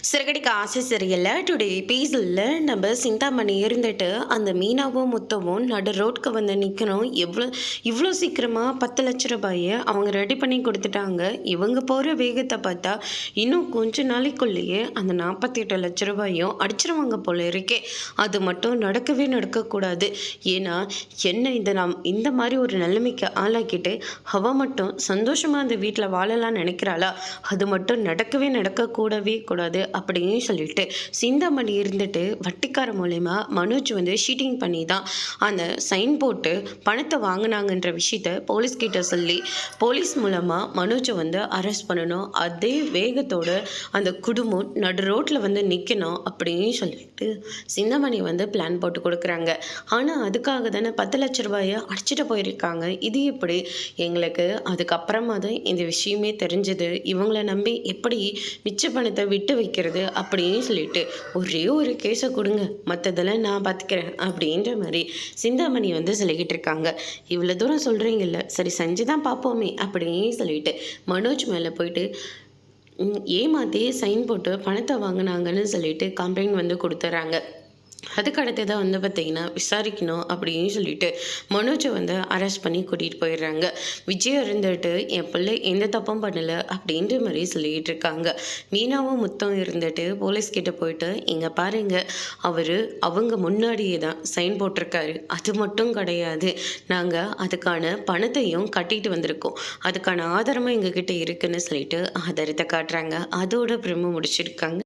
சிறகடிக்க ஆசை சரியில்லை டுடே எபிசோடில் நம்ம சிந்தாமணி இருந்துட்டு அந்த மீனாவும் முத்தவும் நடு ரோட்க்கு வந்து நிற்கணும். இவ்வளோ சீக்கிரமாக 10 லட்ச ரூபாயை அவங்க ரெடி பண்ணி கொடுத்துட்டாங்க. இவங்க போகிற வேகத்தை பார்த்தா இன்னும் கொஞ்ச நாளைக்குள்ளேயே அந்த 48 லட்ச ரூபாயும் அடிச்சிருவாங்க போல இருக்கே. அது மட்டும் நடக்கவே நடக்கக்கூடாது. ஏன்னா என்ன இந்த மாதிரி ஒரு நிலைமைக்கு ஆளாக்கிட்டு அவள் மட்டும் சந்தோஷமாக அந்த வீட்டில் வாழலாம்னு நினைக்கிறாளா? அது மட்டும் நடக்கவே கூடாது அப்படின்னு சொல்லிட்டு சிந்தாமணி இருந்துட்டு வட்டிக்கார மூலயமா மனோஜ் வந்து ஷீட்டிங் பண்ணி தான் அந்த சைன் போட்டு பணத்தை வாங்கினாங்கன்ற விஷயத்த போலீஸ்கிட்ட சொல்லி போலீஸ் மூலமாக மனோஜை வந்து அரெஸ்ட் பண்ணணும். அதே வேகத்தோட அந்த குடும்பம் நடு ரோட்டில் வந்து நிற்கணும் அப்படின்னு சொல்லிட்டு சிந்தாமணி வந்து பிளான் போட்டு கொடுக்குறாங்க. ஆனால் அதுக்காக தானே 10 லட்ச ரூபாயை அடிச்சுட்டு போயிருக்காங்க. இது எப்படி எங்களுக்கு அதுக்கப்புறமா தான் இந்த விஷயமே தெரிஞ்சது. இவங்கள நம்பி எப்படி மிச்ச பணத்தை விட்டு வைக்கிறது அப்படின்னு சொல்லிட்டு ஒரே ஒரு கேஸை கொடுங்க, மற்றதெல்லாம் நான் பார்த்துக்கிறேன் அப்படின்ற மாதிரி சிந்தாமணி வந்து சொல்லிக்கிட்டு இருக்காங்க. இவ்வளோ தூரம் சொல்கிறீங்கல்ல, சரி செஞ்சு தான் பார்ப்போமே அப்படின்னு சொல்லிட்டு மனோஜ் மேலே போயிட்டு ஏமாற்றி சைன் போட்டு பணத்தை வாங்கினாங்கன்னு சொல்லிட்டு கம்ப்ளைண்ட் வந்து கொடுத்துட்றாங்க. அதுக்கு அடுத்ததாக வந்து பார்த்திங்கன்னா விசாரிக்கணும் அப்படின்னு சொல்லிட்டு மனோஜை வந்து அரெஸ்ட் பண்ணி கூட்டிகிட்டு போயிடுறாங்க. விஜய் இருந்துட்டு என் பிள்ளை எந்த தப்பும் பண்ணலை அப்படின்ற மாதிரி சொல்லிகிட்டு இருக்காங்க. மீனாவும் முத்தம் இருந்துட்டு போலீஸ்கிட்ட போயிட்டு இங்கே பாருங்க, அவங்க முன்னாடியே தான் சைன் போட்டிருக்காரு, அது மட்டும் கிடையாது, நாங்கள் அதுக்கான பணத்தையும் கட்டிட்டு வந்திருக்கோம், அதுக்கான ஆதாரமும் எங்ககிட்ட இருக்குன்னு சொல்லிட்டு ஆதாரத்தை காட்டுறாங்க. அதோட பிரம்ம முடிச்சிருக்காங்க.